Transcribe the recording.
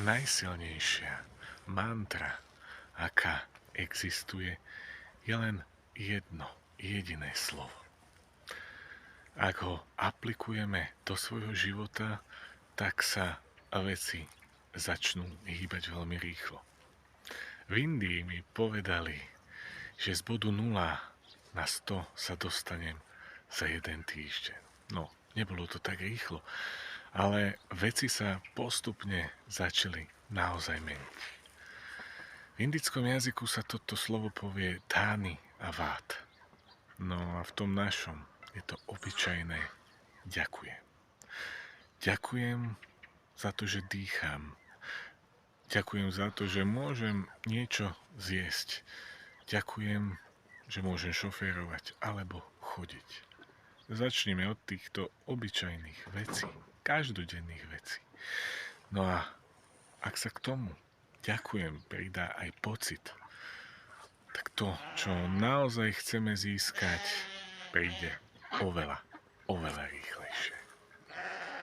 Najsilnejšia mantra, aká existuje, je len jedno jediné slovo. Ak ho aplikujeme do svojho života, tak sa veci začnú hýbať veľmi rýchlo. V Indii mi povedali, že z bodu 0 na 100 sa dostanem za jeden týždeň. No, nebolo to tak rýchlo, ale veci sa postupne začali naozaj meniť. V indickom jazyku sa toto slovo povie dány a vát. No a v tom našom je to obyčajné ďakujem. Ďakujem za to, že dýcham. Ďakujem za to, že môžem niečo zjesť. Ďakujem, že môžem šoférovať alebo chodiť. Začneme od týchto obyčajných vecí, každodenných vecí. No a ak sa k tomu ďakujem pridá aj pocit, tak to, čo naozaj chceme získať, príde oveľa rýchlejšie.